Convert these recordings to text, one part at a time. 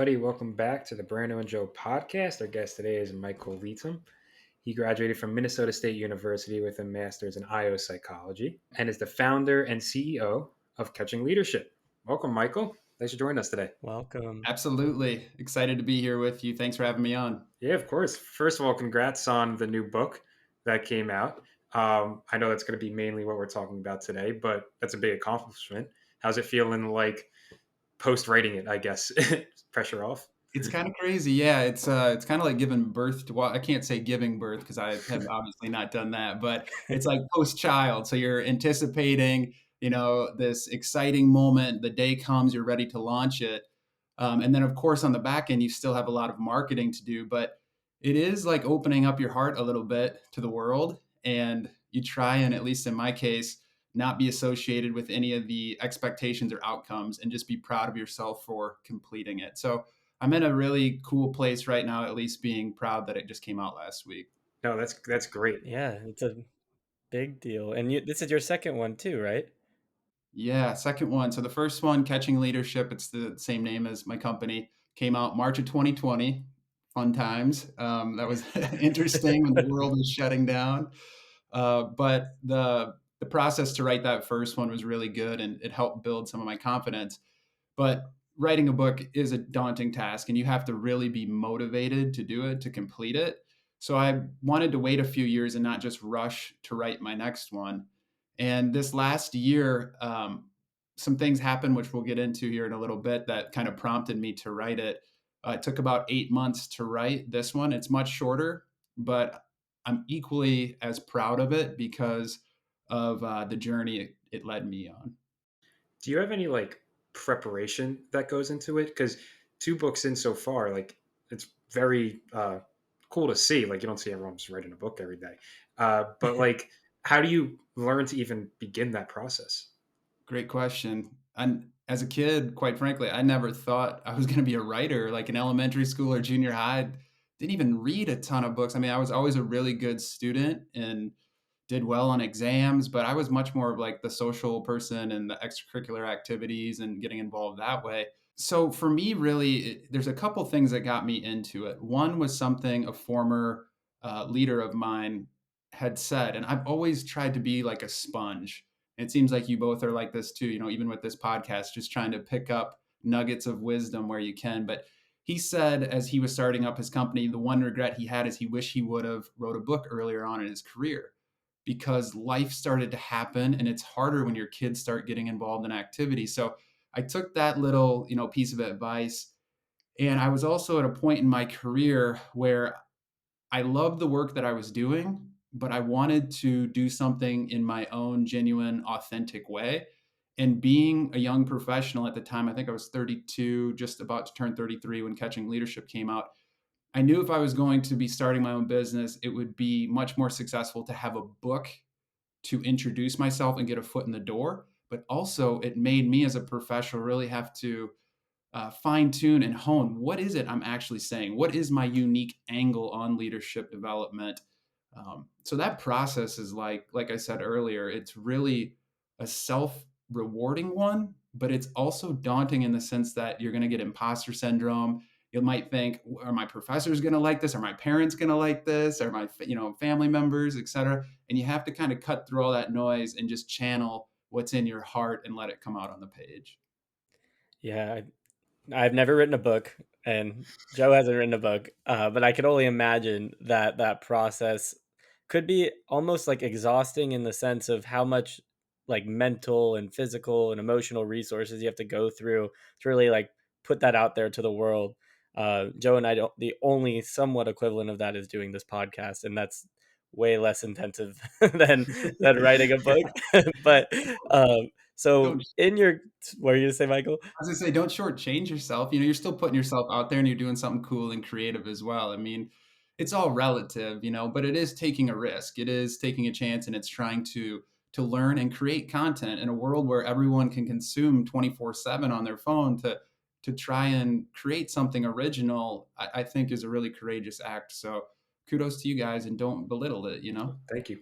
everybody. Welcome back to the Brando and Joe podcast. Our guest today is Michael Leytem. He graduated from Minnesota State University with a master's in IO psychology and is the founder and CEO of Catching Leadership. Welcome, Michael. Thanks for joining us today. Welcome. Absolutely. Excited to be here with you. Thanks for having me on. Yeah, of course. First of all, congrats on the new book that came out. I know that's going to be mainly what we're talking about today, but that's a big accomplishment. How's it feeling like post writing it, I guess? Pressure off? It's kind of crazy. Yeah, it's kind of like giving birth to, well, I can't say giving birth because I have obviously not done that, but it's like post-child. So you're anticipating, this exciting moment. The day comes, you're ready to launch it. And then of course on the back end, you still have a lot of marketing to do, but it is like opening up your heart a little bit to the world. And you try, and at least in my case, not be associated with any of the expectations or outcomes and just be proud of yourself for completing it. So I'm in a really cool place right now, at least being proud that it just came out last week. No, that's great. Yeah, it's a big deal. And this is your second one too, right? Yeah, second one. So the first one, Catching Leadership, it's the same name as my company, came out March of 2020. Fun times. That was interesting when the world was shutting down. But the process to write that first one was really good, and it helped build some of my confidence. But writing a book is a daunting task, and you have to really be motivated to do it, to complete it. So I wanted to wait a few years and not just rush to write my next one. And this last year, some things happened, which we'll get into here in a little bit, that kind of prompted me to write it. It took about 8 months to write this one. It's much shorter, but I'm equally as proud of it because of the journey it led me on. Do you have any like preparation that goes into it? Because two books in so far, like it's very cool to see. Like you don't see everyone just writing a book every day. But like, how do you learn to even begin that process? Great question. And as a kid, quite frankly, I never thought I was going to be a writer. Like in elementary school or junior high, I didn't even read a ton of books. I mean, I was always a really good student and did well on exams, but I was much more of like the social person and the extracurricular activities and getting involved that way. So for me, really, there's a couple things that got me into it. One was something a former leader of mine had said, and I've always tried to be like a sponge. It seems like you both are like this too, even with this podcast, just trying to pick up nuggets of wisdom where you can. But he said, as he was starting up his company, the one regret he had is he wished he would have wrote a book earlier on in his career, because life started to happen and it's harder when your kids start getting involved in activity. So I took that little, piece of advice. And I was also at a point in my career where I loved the work that I was doing, but I wanted to do something in my own genuine, authentic way. And being a young professional at the time, I think I was 32, just about to turn 33 when Catching Leadership came out. I knew if I was going to be starting my own business, it would be much more successful to have a book to introduce myself and get a foot in the door. But also, it made me as a professional really have to fine tune and hone what is it I'm actually saying? What is my unique angle on leadership development? So that process is like I said earlier, it's really a self rewarding one, but it's also daunting in the sense that you're going to get imposter syndrome. You might think, are my professors going to like this? Are my parents going to like this? Are my family members, etc.? And you have to kind of cut through all that noise and just channel what's in your heart and let it come out on the page. Yeah, I've never written a book, and Joe hasn't written a book, but I could only imagine that that process could be almost like exhausting in the sense of how much like mental and physical and emotional resources you have to go through to really like put that out there to the world. Joe and I don't. The only somewhat equivalent of that is doing this podcast, and that's way less intensive than writing a book. But so Don't in your, what are you gonna say, Michael? I was gonna say, don't shortchange yourself. You're still putting yourself out there and you're doing something cool and creative as well. I mean, it's all relative, but it is taking a risk. It is taking a chance, and it's trying to learn and create content in a world where everyone can consume 24/7 on their phone. To try and create something original, I think is a really courageous act. So kudos to you guys, and don't belittle it. Thank you.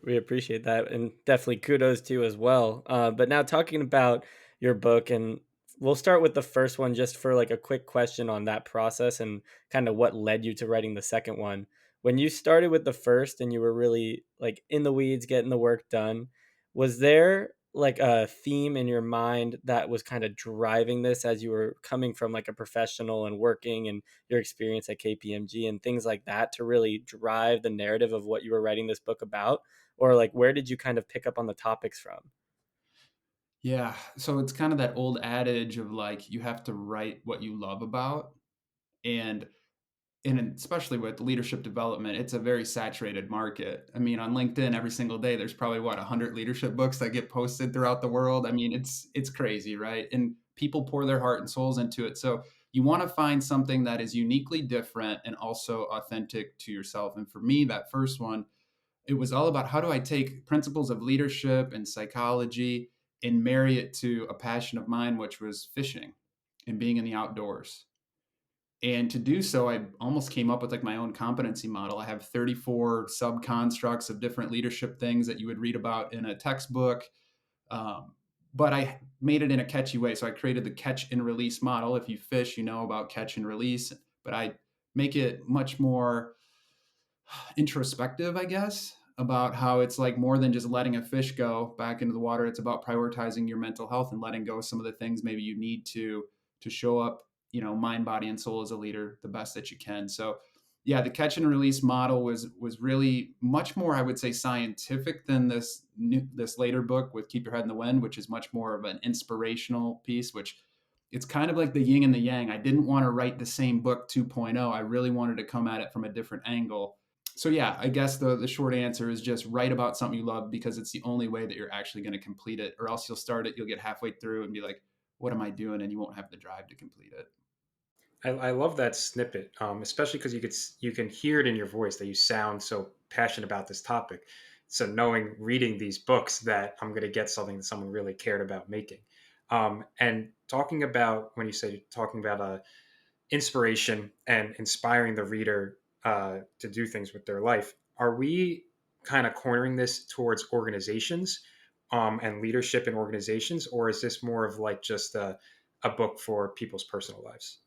We appreciate that, and definitely kudos to you as well. But now talking about your book, and we'll start with the first one just for like a quick question on that process and kind of what led you to writing the second one. When you started with the first and you were really like in the weeds getting the work done, was there like a theme in your mind that was kind of driving this as you were coming from like a professional and working and your experience at KPMG and things like that to really drive the narrative of what you were writing this book about? Or like where did you kind of pick up on the topics from? Yeah, so it's kind of that old adage of like you have to write what you love about, and especially with leadership development, it's a very saturated market. I mean, on LinkedIn, every single day, there's probably what 100 leadership books that get posted throughout the world. I mean, it's crazy, right? And people pour their heart and souls into it. So you want to find something that is uniquely different and also authentic to yourself. And for me, that first one, it was all about how do I take principles of leadership and psychology and marry it to a passion of mine, which was fishing and being in the outdoors. And to do so, I almost came up with like my own competency model. I have 34 sub constructs of different leadership things that you would read about in a textbook. Um, but I made it in a catchy way. So I created the catch and release model. If you fish, you know about catch and release, but I make it much more introspective, I guess, about how it's like more than just letting a fish go back into the water. It's about prioritizing your mental health and letting go of some of the things maybe you need to show up, mind, body, and soul as a leader the best that you can. So yeah, the catch and release model was really much more, I would say, scientific than this later book with Keep Your Head in the Wind, which is much more of an inspirational piece, which it's kind of like the yin and the yang. I didn't want to write the same book 2.0. I really wanted to come at it from a different angle. So yeah, I guess the short answer is just write about something you love because it's the only way that you're actually going to complete it, or else you'll start it, you'll get halfway through and be like, what am I doing? And you won't have the drive to complete it. I love that snippet, especially because you can hear it in your voice that you sound so passionate about this topic. So knowing reading these books that I'm going to get something that someone really cared about making, and talking about when you say talking about inspiration and inspiring the reader to do things with their life, are we kind of cornering this towards organizations and leadership in organizations, or is this more of like just a book for people's personal lives?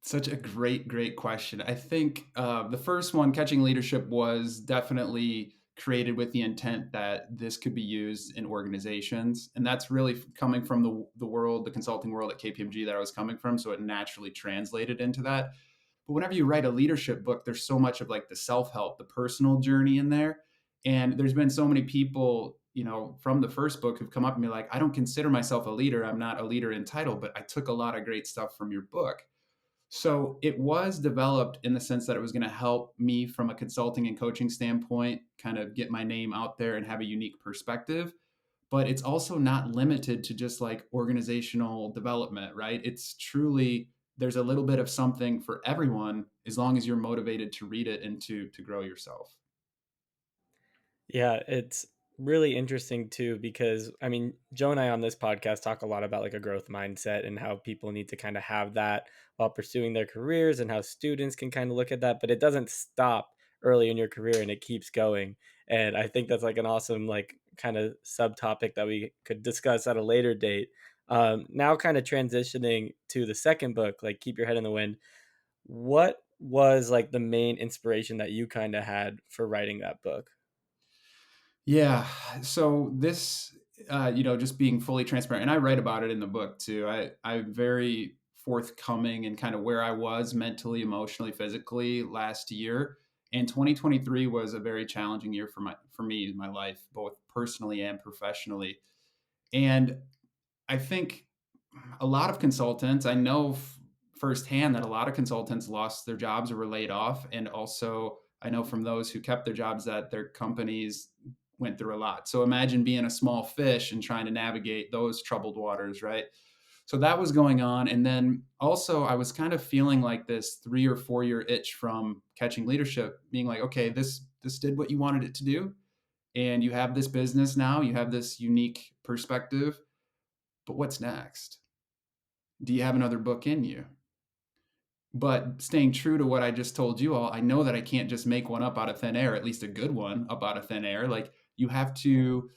Such a great question. I think the first one, Catching Leadership, was definitely created with the intent that this could be used in organizations. And that's really coming from the world, the consulting world at KPMG that I was coming from. So it naturally translated into that. But whenever you write a leadership book, there's so much of like the self help, the personal journey in there. And there's been so many people, from the first book who've come up and be like, I don't consider myself a leader. I'm not a leader in title, but I took a lot of great stuff from your book. So it was developed in the sense that it was going to help me from a consulting and coaching standpoint, kind of get my name out there and have a unique perspective. But it's also not limited to just like organizational development, right? It's truly, there's a little bit of something for everyone as long as you're motivated to read it and to grow yourself. Yeah, it's really interesting too because I mean, Joe and I on this podcast talk a lot about like a growth mindset and how people need to kind of have that while pursuing their careers and how students can kind of look at that, but it doesn't stop early in your career and it keeps going. And I think that's like an awesome like kind of subtopic that we could discuss at a later date. Now kind of transitioning to the second book, like Keep Your Head in the Wind. What was like the main inspiration that you kind of had for writing that book? Yeah. So this, just being fully transparent, and I write about it in the book too. I'm very forthcoming and kind of where I was mentally, emotionally, physically last year. And 2023 was a very challenging year for me in my life, both personally and professionally. And I think a lot of consultants, I know firsthand that a lot of consultants lost their jobs or were laid off. And also, I know from those who kept their jobs that their companies went through a lot. So imagine being a small fish and trying to navigate those troubled waters, right? So that was going on. And then also, I was kind of feeling like this 3 or 4 year itch from Catching Leadership, being like, okay, this did what you wanted it to do. And you have this business now, you have this unique perspective, but what's next? Do you have another book in you? But staying true to what I just told you all, I know that I can't just make one up out of thin air, at least a good one up out of thin air. Like you got to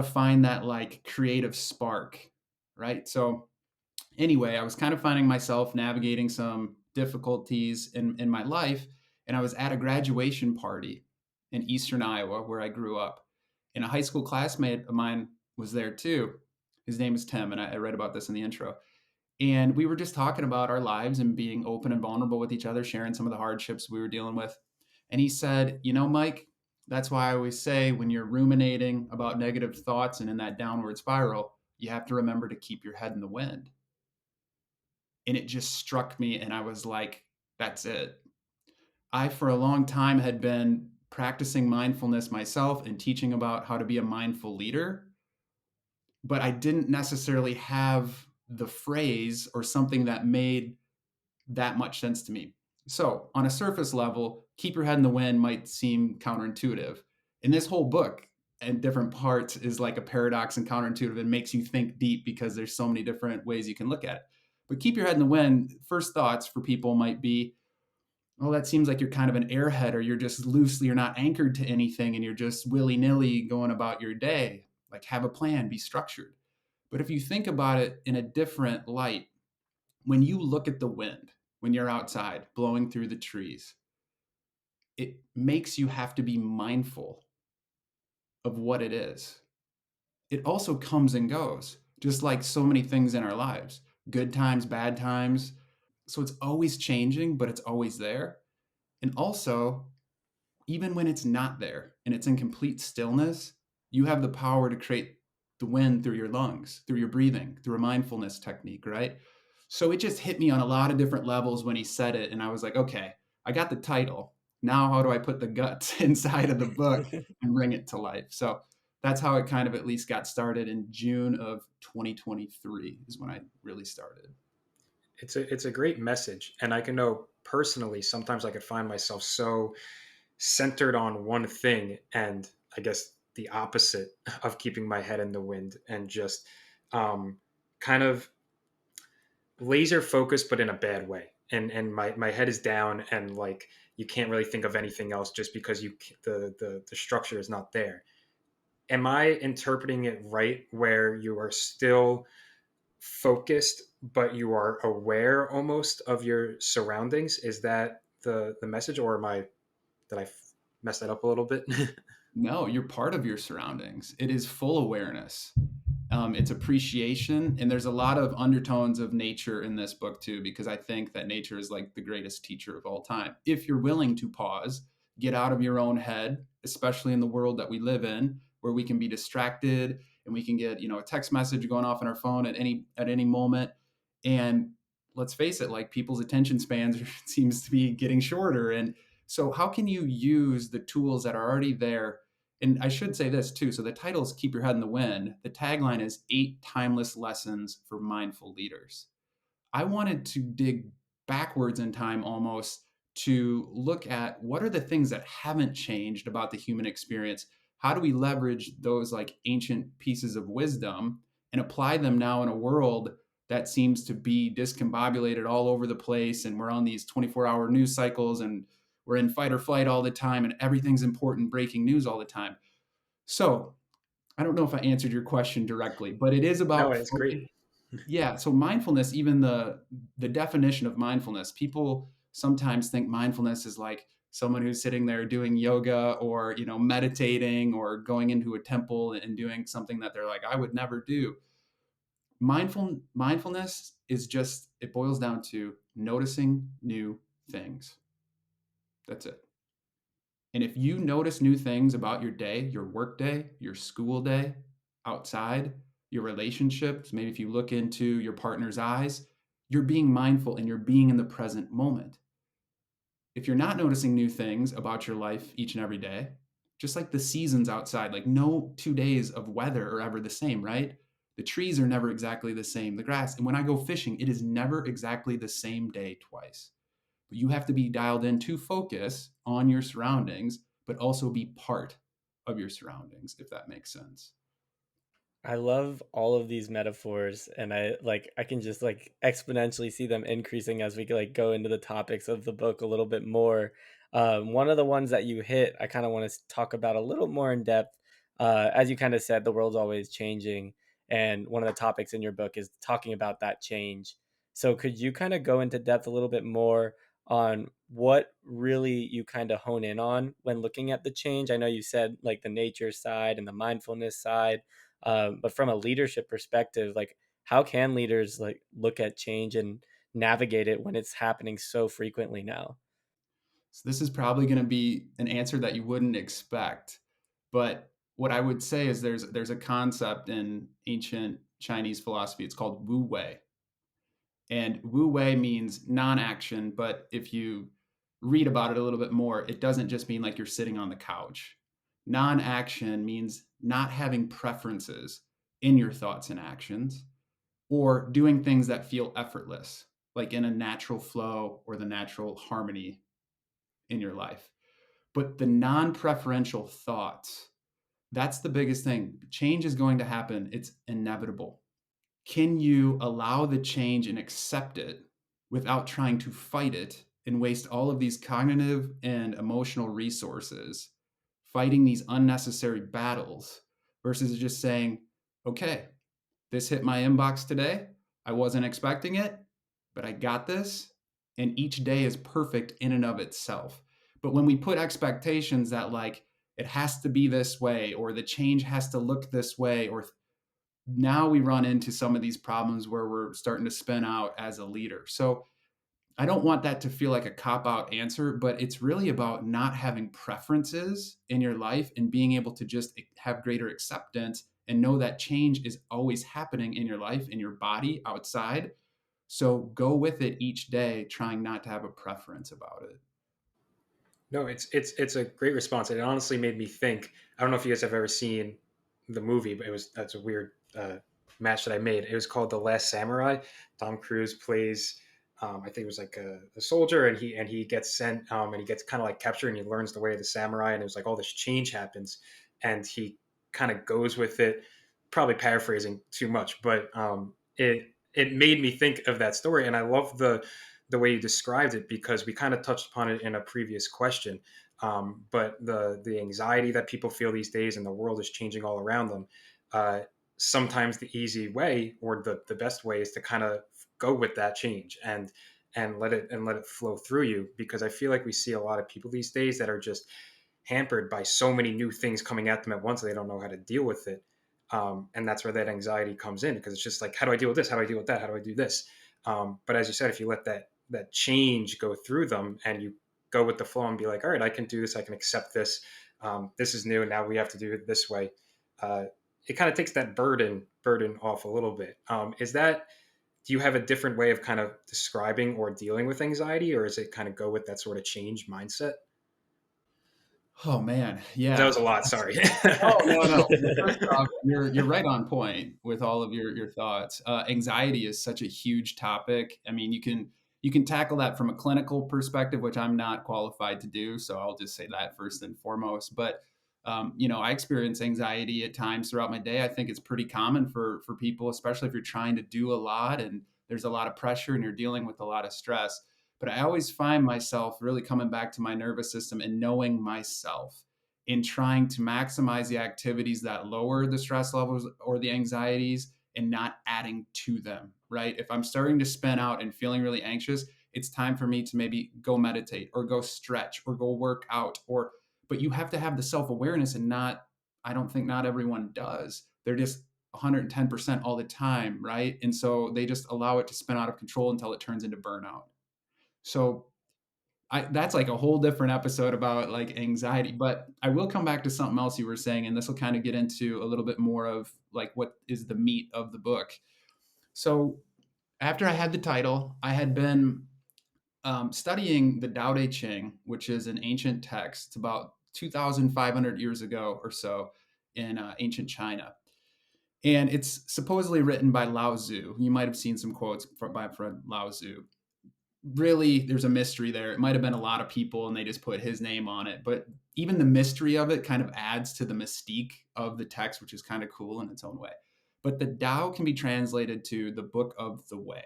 find that like creative spark. right? So anyway, I was kind of finding myself navigating some difficulties in my life. And I was at a graduation party in Eastern Iowa, where I grew up. And a high school classmate of mine was there too. His name is Tim. And I read about this in the intro. And we were just talking about our lives and being open and vulnerable with each other, sharing some of the hardships we were dealing with. And he said, you know, Mike, that's why I always say when you're ruminating about negative thoughts and in that downward spiral, you have to remember to keep your head in the wind. And it just struck me. And I was like, that's it. I, for a long time, had been practicing mindfulness myself and teaching about how to be a mindful leader, but I didn't necessarily have the phrase or something that made that much sense to me. So, on a surface level, keep your head in the wind might seem counterintuitive. And this whole book and different parts is like a paradox and counterintuitive and makes you think deep because there's so many different ways you can look at it. But keep your head in the wind. First thoughts for people might be, oh, that seems like you're kind of an airhead or you're just loosely, you're not anchored to anything and you're just willy nilly going about your day. Like, have a plan, be structured. But if you think about it in a different light, when you look at the wind, when you're outside blowing through the trees, it makes you have to be mindful of what it is. It also comes and goes, just like so many things in our lives, good times, bad times. So it's always changing, but it's always there. And also, even when it's not there and it's in complete stillness, you have the power to create the wind through your lungs, through your breathing, through a mindfulness technique, right? So it just hit me on a lot of different levels when he said it. And I was like, okay, I got the title. Now, how do I put the guts inside of the book and bring it to life? So that's how it kind of at least got started in June of 2023 is when I really started. It's a great message, and I can know personally sometimes I could find myself so centered on one thing, and I guess the opposite of keeping my head in the wind, and just um, kind of laser focused, but in a bad way. And my head is down, and like you can't really think of anything else just because the structure is not there. Am I interpreting it right where you are still focused, but you are aware almost of your surroundings? Is that the message, or am I did I mess that up a little bit? No, you're part of your surroundings. It is full awareness. It's appreciation, and there's a lot of undertones of nature in this book too, because I think that nature is like the greatest teacher of all time. If you're willing to pause, get out of your own head, especially in the world that we live in, where we can be distracted and we can get a text message going off on our phone at any moment, and let's face it, like people's attention spans seems to be getting shorter, and so how can you use the tools that are already there? And I should say this too. So the title is Keep Your Head in the Wind. The tagline is 8 Timeless Lessons for Mindful Leaders. I wanted to dig backwards in time almost to look at what are the things that haven't changed about the human experience. How do we leverage those like ancient pieces of wisdom and apply them now in a world that seems to be discombobulated all over the place, and we're on these 24-hour news cycles and we're in fight or flight all the time and everything's important breaking news all the time. So I don't know if I answered your question directly, but it is No, about it's great. focus. Yeah, so mindfulness, even the definition of mindfulness, people sometimes think mindfulness is like someone who's sitting there doing yoga or meditating or going into a temple and doing something that they're like, I would never do. Mindfulness is just, it boils down to noticing new things. That's it. And if you notice new things about your day, your work day, your school day, outside, your relationships, maybe if you look into your partner's eyes, you're being mindful and you're being in the present moment. If you're not noticing new things about your life each and every day, just like the seasons outside, like no 2 days of weather are ever the same, right? The trees are never exactly the same. The grass, and when I go fishing, it is never exactly the same day twice. But you have to be dialed in to focus on your surroundings, but also be part of your surroundings, if that makes sense. I love all of these metaphors, and I can just like exponentially see them increasing as we like go into the topics of the book a little bit more. One of the ones that you hit, I kind of want to talk about a little more in depth. As you kind of said, the world's always changing, and one of the topics in your book is talking about that change. So could you kind of go into depth a little bit more on what really you kind of hone in on when looking at the change? I know you said like the nature side and the mindfulness side, but from a leadership perspective, like how can leaders like look at change and navigate it when it's happening so frequently now? So this is probably going to be an answer that you wouldn't expect, but what I would say is there's a concept in ancient Chinese philosophy. It's called Wu Wei, and Wu Wei means non-action. But if you read about it a little bit more, it doesn't just mean like you're sitting on the couch. Non-action means not having preferences in your thoughts and actions, or doing things that feel effortless, like in a natural flow or the natural harmony in your life. But the non-preferential thoughts, that's the biggest thing. Change is going to happen. It's inevitable. Can you allow the change and accept it without trying to fight it and waste all of these cognitive and emotional resources fighting these unnecessary battles versus just saying, okay, this hit my inbox today. I wasn't expecting it, but I got this. And each day is perfect in and of itself. But when we put expectations that, like, it has to be this way, or the change has to look this way, or now we run into some of these problems where we're starting to spin out as a leader. So I don't want that to feel like a cop out answer, but it's really about not having preferences in your life and being able to just have greater acceptance and know that change is always happening in your life, in your body, outside. So go with it each day, trying not to have a preference about it. No, it's a great response. It honestly made me think. I don't know if you guys have ever seen the movie, but that's a weird match that I made. It was called The Last Samurai. Tom Cruise plays, I think it was like a soldier, and he gets sent, and he gets kind of like captured, and he learns the way of the samurai, and it was like all this change happens, and he kind of goes with it. Probably paraphrasing too much, but it made me think of that story, and I love the way you described it because we kind of touched upon it in a previous question. But the anxiety that people feel these days and the world is changing all around them. Uh, Sometimes the easy way or the best way is to kind of go with that change and let it flow through you because I feel like we see a lot of people these days that are just hampered by so many new things coming at them at once. They don't know how to deal with it. And that's where that anxiety comes in because it's just like, how do I deal with this? How do I deal with that? How do I do this? But as you said, if you let that change go through them and you go with the flow and be like, all right, I can do this. I can accept this. This is new. And now we have to do it this way. Uh, it kind of takes that burden off a little bit. Do you have a different way of kind of describing or dealing with anxiety, or is it kind of go with that sort of change mindset? Oh man, That yeah. was a lot. Sorry. Oh, no. Well, first off, you're right on point with all of your thoughts. Anxiety is such a huge topic. I mean, you can tackle that from a clinical perspective, which I'm not qualified to do. So I'll just say that first and foremost. But I experience anxiety at times throughout my day. I think it's pretty common for people, especially if you're trying to do a lot and there's a lot of pressure and you're dealing with a lot of stress. But I always find myself really coming back to my nervous system and knowing myself in trying to maximize the activities that lower the stress levels or the anxieties and not adding to them, right? If I'm starting to spin out and feeling really anxious, it's time for me to maybe go meditate or go stretch or go work out but you have to have the self-awareness and not I don't think not everyone does. They're just 110% all the time, right? And so they just allow it to spin out of control until it turns into burnout. So that's like a whole different episode about like anxiety, but I will come back to something else you were saying, and this will kind of get into a little bit more of like what is the meat of the book. So after I had the title, I had been studying the Tao Te Ching, which is an ancient text. It's about 2,500 years ago or so in ancient China. And it's supposedly written by Lao Tzu. You might have seen some quotes from Lao Tzu. Really, there's a mystery there. It might have been a lot of people and they just put his name on it. But even the mystery of it kind of adds to the mystique of the text, which is kind of cool in its own way. But the Tao can be translated to the book of the way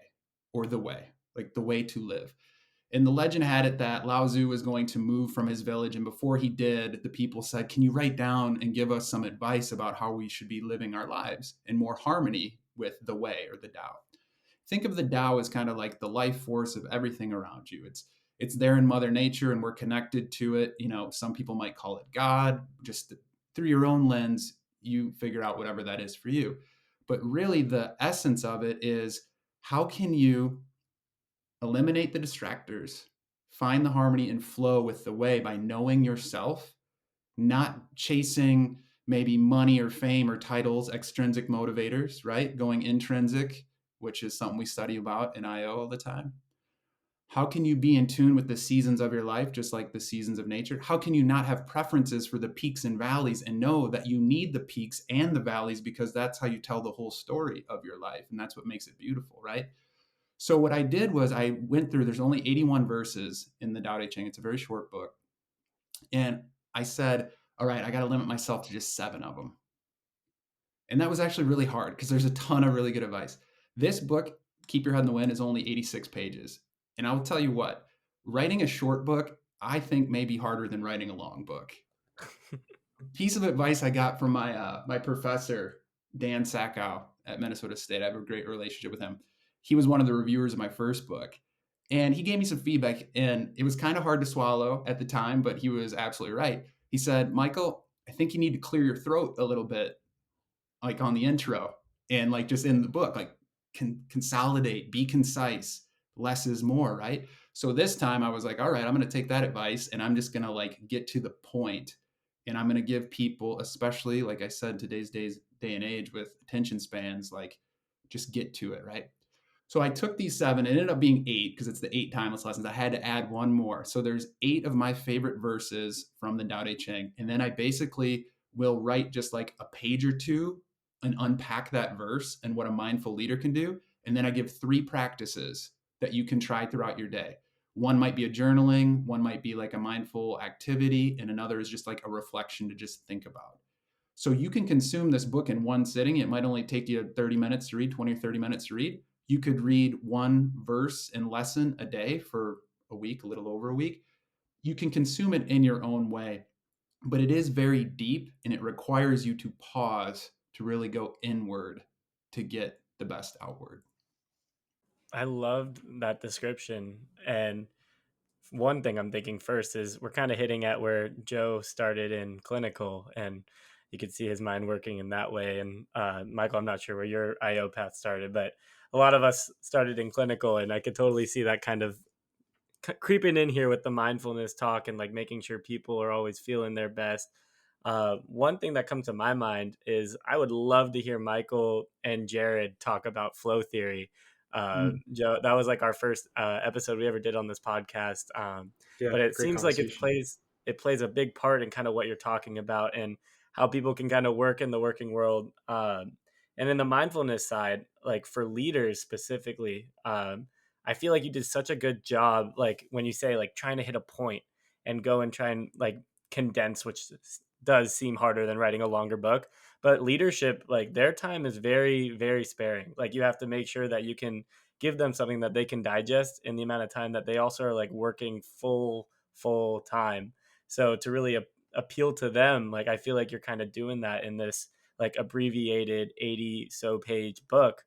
or the way, like the way to live. And the legend had it that Lao Tzu was going to move from his village. And before he did, the people said, "Can you write down and give us some advice about how we should be living our lives in more harmony with the way or the Tao?" Think of the Tao as kind of like the life force of everything around you. It's there in Mother Nature and we're connected to it. You know, some people might call it God. Just through your own lens, you figure out whatever that is for you. But really, the essence of it is how can you eliminate the distractors, find the harmony and flow with the way by knowing yourself, not chasing maybe money or fame or titles, extrinsic motivators, right? Going intrinsic, which is something we study about in IO all the time. How can you be in tune with the seasons of your life, just like the seasons of nature? How can you not have preferences for the peaks and valleys and know that you need the peaks and the valleys because that's how you tell the whole story of your life? And that's what makes it beautiful, right? So what I did was I went through, there's only 81 verses in the Tao Te Ching. It's a very short book. And I said, all right, I got to limit myself to just 7 of them. And that was actually really hard because there's a ton of really good advice. This book, Keep Your Head in the Wind, is only 86 pages. And I'll tell you what, writing a short book, I think may be harder than writing a long book. Piece of advice I got from my professor, Dan Sakow at Minnesota State. I have a great relationship with him. He was one of the reviewers of my first book. And he gave me some feedback, and it was kind of hard to swallow at the time, but he was absolutely right. He said, "Michael, I think you need to clear your throat a little bit, like on the intro and like just in the book, like consolidate, be concise, less is more," right? So this time I was like, all right, I'm going to take that advice and I'm just going to like get to the point, and I'm going to give people, especially like I said, today's day and age with attention spans, like just get to it, right? So I took these 7. It ended up being 8 because it's the 8 timeless lessons. I had to add one more. So there's 8 of my favorite verses from the Tao Te Ching. And then I basically will write just like a page or two and unpack that verse and what a mindful leader can do. And then I give 3 practices that you can try throughout your day. One might be a journaling, one might be like a mindful activity, and another is just like a reflection to just think about. So you can consume this book in one sitting. It might only take you 30 minutes to read, 20 or 30 minutes to read. You could read one verse and lesson a day for a week, a little over a week. You can consume it in your own way, but it is very deep and it requires you to pause to really go inward to get the best outward. I loved that description. And one thing I'm thinking first is we're kind of hitting at where Joe started in clinical, and you could see his mind working in that way. And Michael, I'm not sure where your IO path started, but a lot of us started in clinical, and I could totally see that kind of creeping in here with the mindfulness talk and like making sure people are always feeling their best. One thing that comes to my mind is I would love to hear Michael and Jared talk about flow theory. Mm, Joe, that was like our first episode we ever did on this podcast. Yeah, But it great seems like conversation. it plays a big part in kind of what you're talking about and how people can kind of work in the working world. And in the mindfulness side, like for leaders specifically, I feel like you did such a good job, like when you say like trying to hit a point and go and try and like condense, which does seem harder than writing a longer book. But leadership, like their time is very, very sparing. Like you have to make sure that you can give them something that they can digest in the amount of time that they also are like working full time. So to really appeal to them, like I feel like you're kind of doing that in this like abbreviated 80 so page book.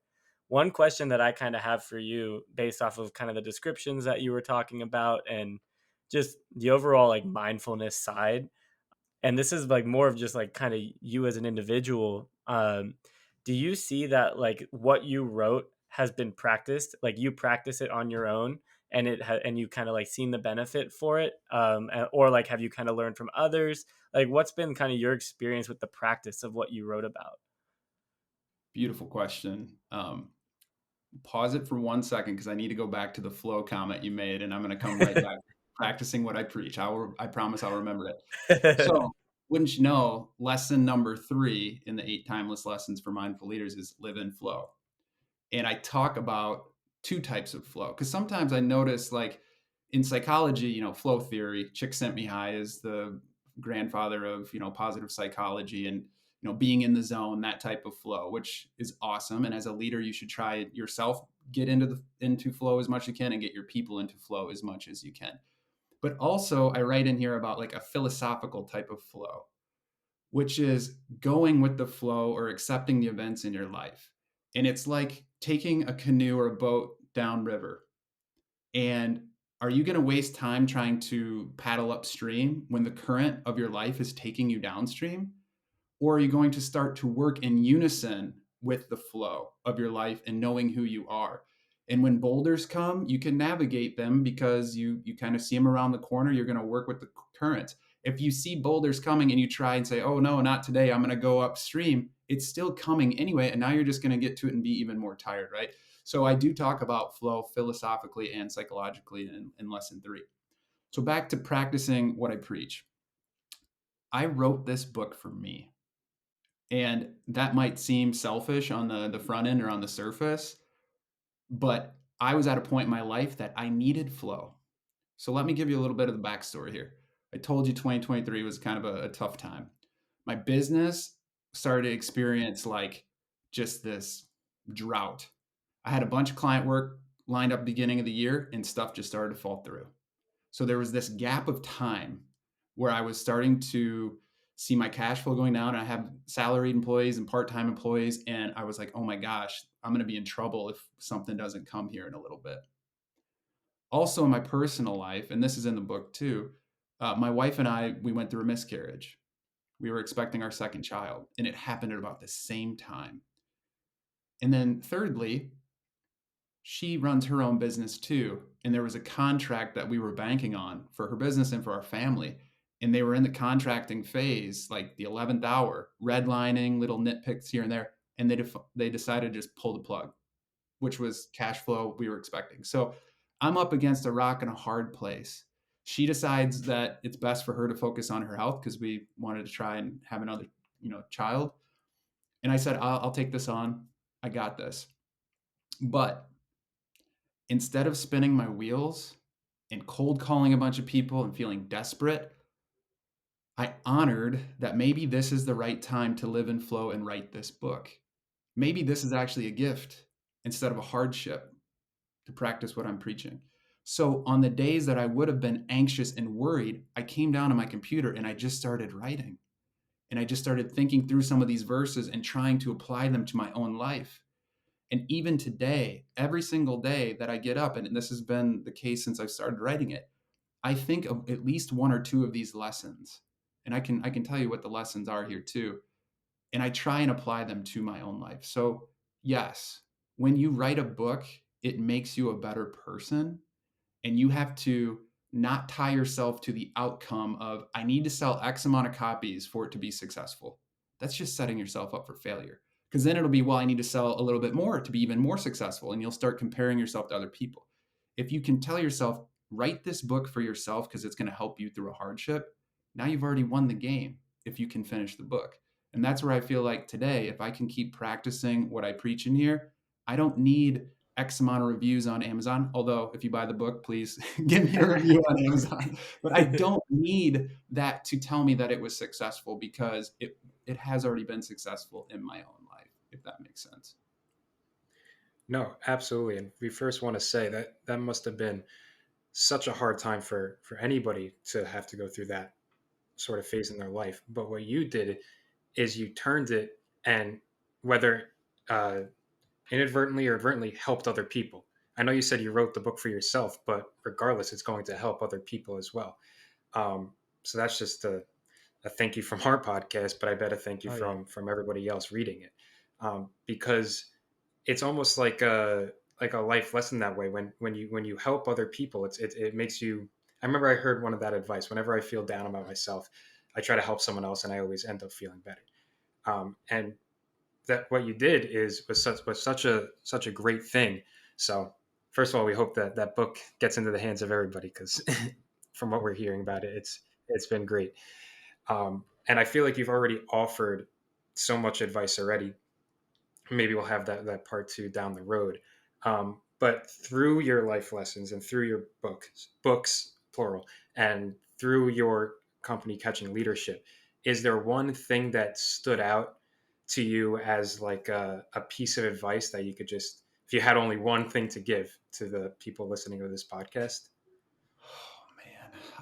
One question that I kind of have for you based off of kind of the descriptions that you were talking about and just the overall like mindfulness side, and this is like more of just like kind of you as an individual, do you see that like what you wrote has been practiced, like you practice it on your own and and you kind of like seen the benefit for it, or like have you kind of learned from others, like what's been kind of your experience with the practice of what you wrote about? beautiful question. Pause it for 1 second because I need to go back to the flow comment you made, and I'm going to come right back practicing what I preach. I promise I'll remember it. So, wouldn't you know, lesson number 3 in the 8 timeless lessons for mindful leaders is live in flow. And I talk about 2 types of flow because sometimes I notice, like in psychology, flow theory, Csikszentmihalyi is the grandfather of, positive psychology and, being in the zone, that type of flow, which is awesome. And as a leader, you should try it yourself. get into flow as much as you can and get your people into flow as much as you can. But also, I write in here about like a philosophical type of flow, which is going with the flow or accepting the events in your life. And it's like taking a canoe or a boat downriver. And are you going to waste time trying to paddle upstream when the current of your life is taking you downstream? Or are you going to start to work in unison with the flow of your life and knowing who you are? And when boulders come, you can navigate them because you kind of see them around the corner. You're going to work with the current. If you see boulders coming and you try and say, oh, no, not today, I'm going to go upstream, it's still coming anyway. And now you're just going to get to it and be even more tired, right? So I do talk about flow philosophically and psychologically in lesson 3. So back to practicing what I preach. I wrote this book for me. And that might seem selfish on the front end or on the surface, but I was at a point in my life that I needed flow. So let me give you a little bit of the backstory here. I told you 2023 was kind of a tough time. My business started to experience like just this drought. I had a bunch of client work lined up beginning of the year and stuff just started to fall through. So there was this gap of time where I was starting to see my cash flow going down. And I have salaried employees and part-time employees. And I was like, oh my gosh, I'm going to be in trouble if something doesn't come here in a little bit. Also in my personal life, and this is in the book too, my wife and I, we went through a miscarriage. We were expecting our second child, and it happened at about the same time. And then thirdly, she runs her own business too. And there was a contract that we were banking on for her business and for our family. And they were in the contracting phase, like the 11th hour, redlining, little nitpicks here and there. And they decided to just pull the plug, which was cash flow we were expecting. So I'm up against a rock and a hard place. She decides that it's best for her to focus on her health because we wanted to try and have another, child. And I said, I'll take this on. I got this. But instead of spinning my wheels and cold calling a bunch of people and feeling desperate, I honored that maybe this is the right time to live in flow and write this book. Maybe this is actually a gift instead of a hardship to practice what I'm preaching. So on the days that I would have been anxious and worried, I came down to my computer and I just started writing. And I just started thinking through some of these verses and trying to apply them to my own life. And even today, every single day that I get up, and this has been the case since I've started writing it, I think of at least one or two of these lessons. And I can tell you what the lessons are here too. And I try and apply them to my own life. So, yes, when you write a book, it makes you a better person. And you have to not tie yourself to the outcome of, I need to sell X amount of copies for it to be successful. That's just setting yourself up for failure. Because then it'll be, well, I need to sell a little bit more to be even more successful. And you'll start comparing yourself to other people. If you can tell yourself, write this book for yourself because it's going to help you through a hardship, now you've already won the game if you can finish the book. And that's where I feel like today, if I can keep practicing what I preach in here, I don't need X amount of reviews on Amazon. Although, if you buy the book, please give me a review on Amazon. But I don't need that to tell me that it was successful because it has already been successful in my own life, if that makes sense. No, absolutely. And we first want to say that that must have been such a hard time for anybody to have to go through that sort of phase in their life. But what you did is you turned it, and whether uh, inadvertently or advertently, helped other people. I know you said you wrote the book for yourself, but regardless, it's going to help other people as well. Um, so that's just a thank you from our podcast, but I bet a thank you Oh yeah. from everybody else reading it, because it's almost like a life lesson that way. When you help other people, it makes you. I remember I heard one of that advice. Whenever I feel down about myself, I try to help someone else, and I always end up feeling better. And that what you did was such a great thing. So first of all, we hope that that book gets into the hands of everybody because from what we're hearing about it, it's been great. And I feel like you've already offered so much advice already. Maybe we'll have that part two down the road. But through your life lessons and through your books plural, and through your company Catching Leadership, is there one thing that stood out to you as like a piece of advice that you could just If you had only one thing to give to the people listening to this podcast,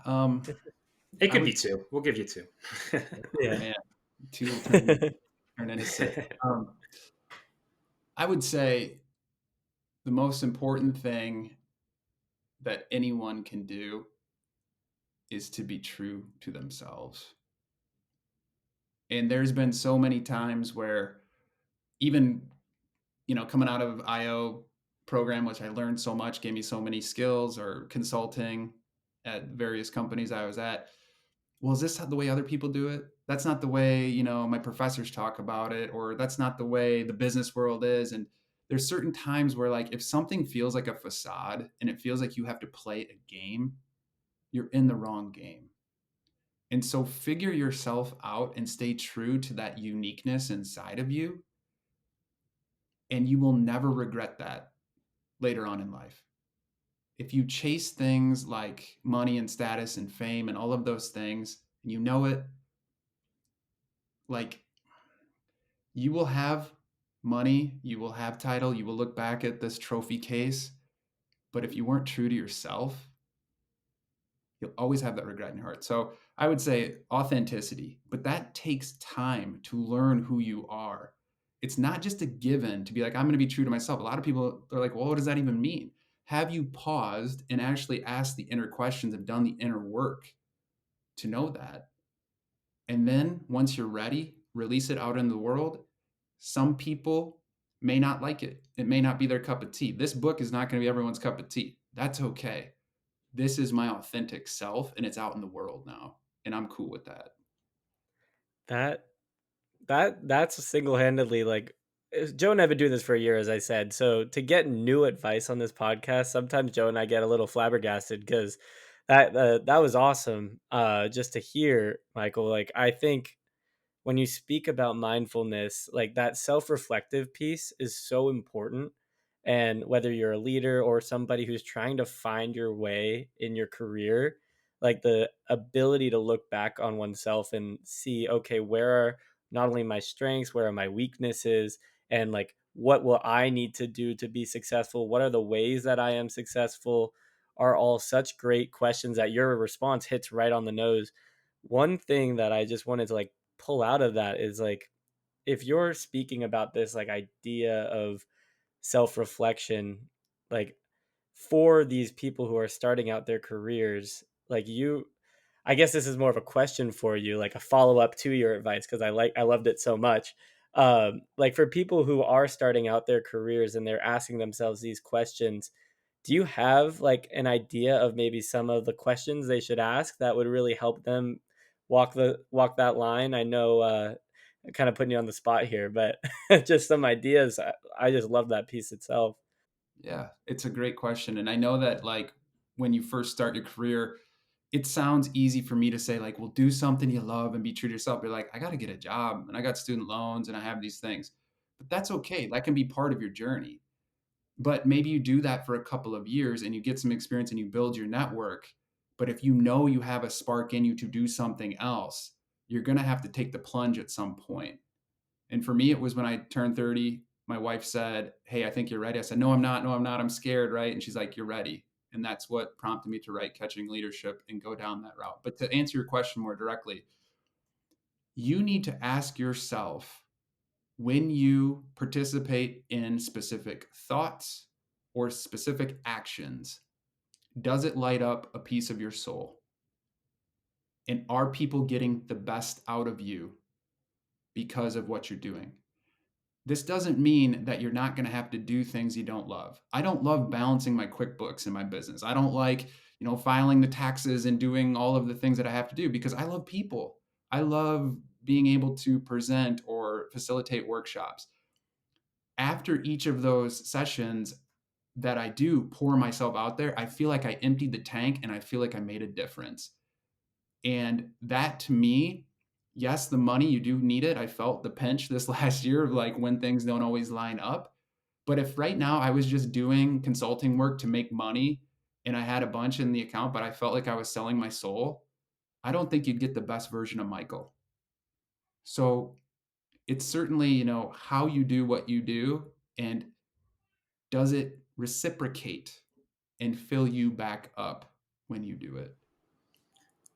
Oh man. it I could would be two. We'll give you two. oh Yeah. man, two will turn into six. I would say the most important thing that anyone can do is to be true to themselves. And there's been so many times where even, coming out of IO program, which I learned so much, gave me so many skills, or consulting at various companies I was at. Well, is this the way other people do it? That's not the way, my professors talk about it, or that's not the way the business world is. And there's certain times where, like, if something feels like a facade and it feels like you have to play a game, you're in the wrong game. And so figure yourself out and stay true to that uniqueness inside of you. And you will never regret that later on in life. If you chase things like money and status and fame and all of those things, and you know it, like, you will have money, you will have title, you will look back at this trophy case. But if you weren't true to yourself, you'll always have that regret in your heart. So I would say authenticity, but that takes time to learn who you are. It's not just a given to be like, I'm going to be true to myself. A lot of people are like, well, what does that even mean? Have you paused and actually asked the inner questions and done the inner work to know that? And then once you're ready, release it out in the world. Some people may not like it. It may not be their cup of tea. This book is not going to be everyone's cup of tea. That's okay. This is my authentic self and it's out in the world now. And I'm cool with that. That that's single-handedly like Joe and I have been doing this for a year, as I said. So to get new advice on this podcast, sometimes Joe and I get a little flabbergasted because that was awesome. Just to hear, Michael. Like I think when you speak about mindfulness, like that self-reflective piece is so important. And whether you're a leader or somebody who's trying to find your way in your career, like the ability to look back on oneself and see, okay, where are not only my strengths, where are my weaknesses, and like what will I need to do to be successful? What are the ways that I am successful? Are all such great questions that your response hits right on the nose. One thing that I just wanted to like pull out of that is like if you're speaking about this like idea of self-reflection, like for these people who are starting out their careers, like you, I guess this is more of a question for you, like a follow-up to your advice, because I loved it so much. Like for people who are starting out their careers and they're asking themselves these questions, do you have like an idea of maybe some of the questions they should ask that would really help them walk that line? I know kind of putting you on the spot here, but just some ideas. I just love that piece itself. Yeah, it's a great question. And I know that, like, when you first start your career, it sounds easy for me to say, like, well, do something you love and be true to yourself. But like, I got to get a job and I got student loans and I have these things. But that's okay. That can be part of your journey. But maybe you do that for a couple of years and you get some experience and you build your network. But if you know you have a spark in you to do something else, you're going to have to take the plunge at some point. And for me, it was when I turned 30. My wife said, "Hey, I think you're ready." I said, "No, I'm not. No, I'm not. I'm scared." Right. And she's like, "You're ready." And that's what prompted me to write Catching Leadership and go down that route. But to answer your question more directly, you need to ask yourself, when you participate in specific thoughts or specific actions, does it light up a piece of your soul? And are people getting the best out of you because of what you're doing? This doesn't mean that you're not going to have to do things you don't love. I don't love balancing my QuickBooks in my business. I don't like, filing the taxes and doing all of the things that I have to do because I love people. I love being able to present or facilitate workshops. After each of those sessions that I do pour myself out there, I feel like I emptied the tank and I feel like I made a difference. And that to me, yes, the money, you do need it. I felt the pinch this last year of like when things don't always line up. But if right now I was just doing consulting work to make money and I had a bunch in the account, but I felt like I was selling my soul, I don't think you'd get the best version of Michael. So it's certainly, how you do what you do. And does it reciprocate and fill you back up when you do it?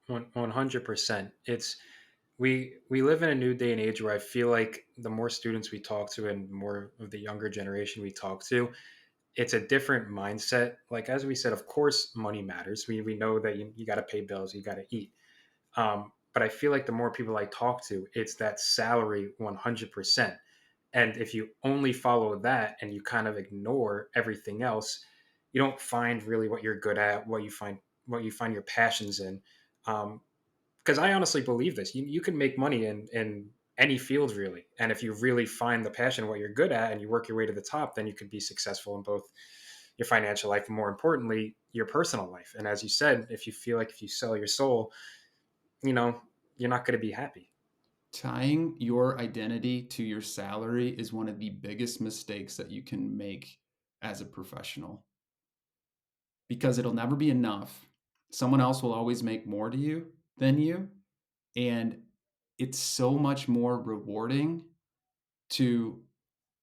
100%. It's we live in a new day and age where I feel like the more students we talk to and more of the younger generation we talk to, it's a different mindset. Like as we said, of course, money matters. We know that you got to pay bills, you got to eat. But I feel like the more people I talk to, it's that salary 100%. And if you only follow that and you kind of ignore everything else, you don't find really what you're good at, what you find your passions in. Because I honestly believe this. You can make money in any field really, and if you really find the passion what you're good at and you work your way to the top, then you could be successful in both your financial life and more importantly your personal life. And as you said, if you feel like if you sell your soul, you know, you're not going to be happy. Tying your identity to your salary is one of the biggest mistakes that you can make as a professional because it'll never be enough. Someone else will always make more to you than you. And it's so much more rewarding to,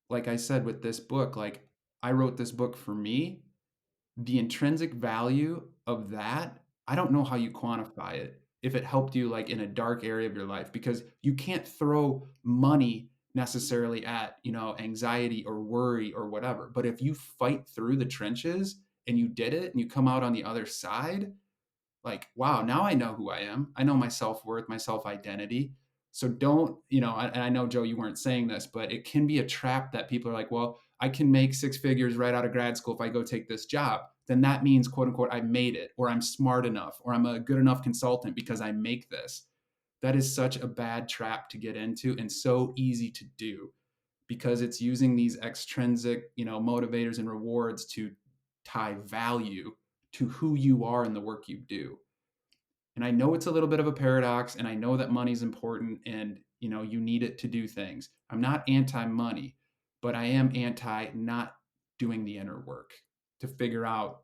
like I said, with this book, like I wrote this book for me. The intrinsic value of that, I don't know how you quantify it. If it helped you like in a dark area of your life, because you can't throw money necessarily at, anxiety or worry or whatever. But if you fight through the trenches and you did it and you come out on the other side, like, wow, now I know who I am. I know my self worth, my self identity. So don't, and I know, Joe, you weren't saying this, but it can be a trap that people are like, well, I can make six figures right out of grad school if I go take this job. Then that means, quote unquote, I made it, or I'm smart enough, or I'm a good enough consultant because I make this. That is such a bad trap to get into and so easy to do because it's using these extrinsic, motivators and rewards to tie value to who you are and the work you do. And I know it's a little bit of a paradox and I know that money's important and you need it to do things. I'm not anti money, but I am anti not doing the inner work to figure out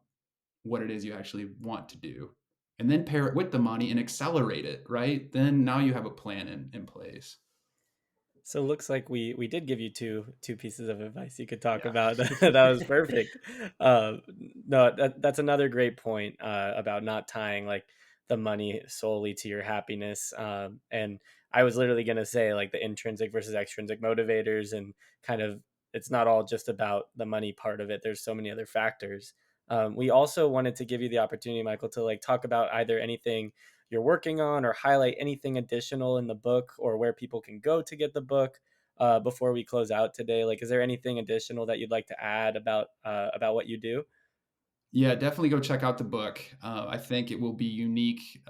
what it is you actually want to do. And then pair it with the money and accelerate it, right? Then now you have a plan in place. So it looks like we did give you two pieces of advice you could talk Yeah. about. That was perfect. No, that's another great point about not tying like the money solely to your happiness. And I was literally going to say like the intrinsic versus extrinsic motivators, and kind of it's not all just about the money part of it. There's so many other factors. We also wanted to give you the opportunity, Michael, to like talk about either anything you're working on or highlight anything additional in the book or where people can go to get the book before we close out today. Like, is there anything additional that you'd like to add about what you do? Yeah, definitely go check out the book. I think it will be unique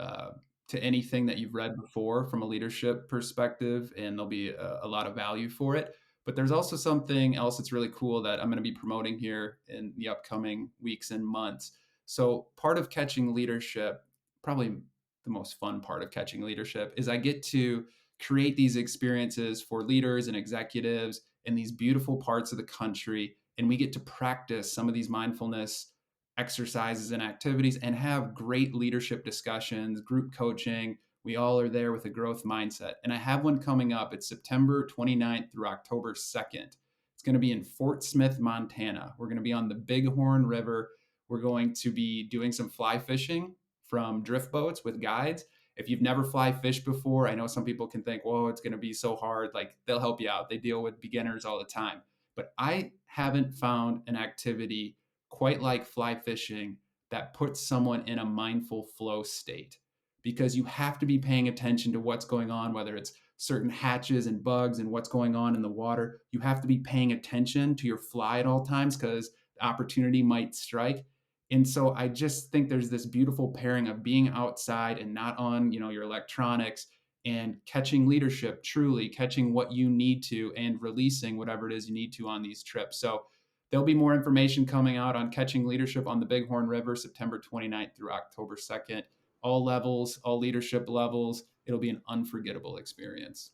to anything that you've read before from a leadership perspective, and there'll be a lot of value for it. But there's also something else that's really cool that I'm going to be promoting here in the upcoming weeks and months. So, part of catching leadership, probably the most fun part of catching leadership, is I get to create these experiences for leaders and executives in these beautiful parts of the country. And we get to practice some of these mindfulness exercises and activities and have great leadership discussions, group coaching. We all are there with a growth mindset. And I have one coming up. It's September 29th through October 2nd. It's going to be in Fort Smith, Montana. We're going to be on the Bighorn River. We're going to be doing some fly fishing from drift boats with guides. If you've never fly fished before, I know some people can think, whoa, it's going to be so hard. Like they'll help you out. They deal with beginners all the time. But I haven't found an activity quite like fly fishing that puts someone in a mindful flow state because you have to be paying attention to what's going on, whether it's certain hatches and bugs and what's going on in the water. You have to be paying attention to your fly at all times because the opportunity might strike. And so I just think there's this beautiful pairing of being outside and not on, your electronics and catching leadership, truly catching what you need to and releasing whatever it is you need to on these trips. So there'll be more information coming out on catching leadership on the Bighorn River, September 29th through October 2nd. All levels, all leadership levels. It'll be an unforgettable experience.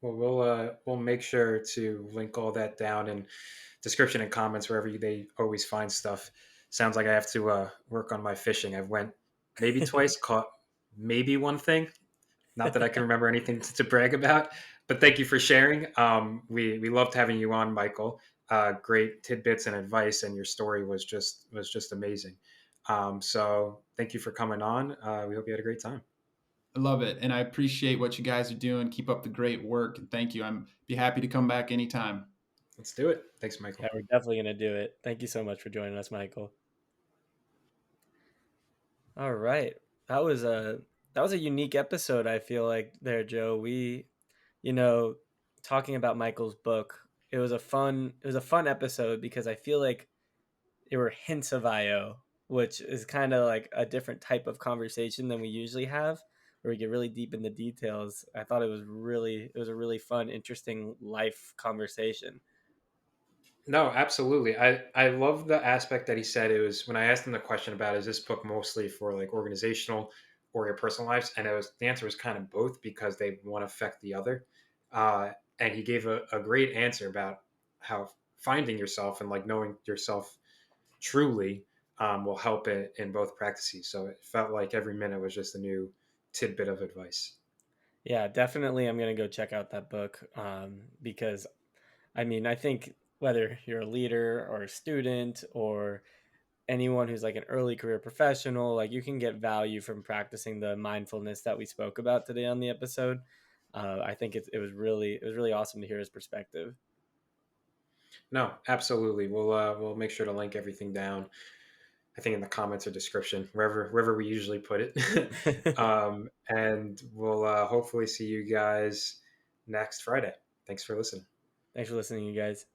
Well, we'll make sure to link all that down in description and comments wherever they always find stuff. Sounds like I have to work on my fishing. I've went maybe twice, caught maybe one thing. Not that I can remember anything to brag about, but thank you for sharing. We loved having you on, Michael. great tidbits and advice, and your story was just amazing. So thank you for coming on. We hope you had a great time. I love it, and I appreciate what you guys are doing. Keep up the great work, and thank you. I'm be happy to come back anytime. Let's do it. Thanks, Yeah, Michael. we're definitely gonna do it. Thank you so much for joining us, Michael. All right. That was a that was a unique episode, I feel like there, Joe. You know, talking about Michael's book, it was a fun episode because I feel like there were hints of IO, which is kind of like a different type of conversation than we usually have, where we get really deep in the details. I thought it was a really fun, interesting life conversation. No, absolutely. I love the aspect that he said. It was when I asked him the question about, is this book mostly for like organizational or your personal lives, and it was the answer was kind of both, because they one affect the other. And he gave a great answer about how finding yourself and like knowing yourself truly will help it in both practices. So it felt like every minute was just a new tidbit of advice. Yeah, definitely. I'm gonna go check out that book because I mean, I think whether you're a leader or a student or anyone who's like an early career professional, like you can get value from practicing the mindfulness that we spoke about today on the episode. I think it was really awesome to hear his perspective. No, absolutely. We'll make sure to link everything down. I think in the comments or description, wherever we usually put it. And we'll hopefully see you guys next Friday. Thanks for listening. Thanks for listening, you guys.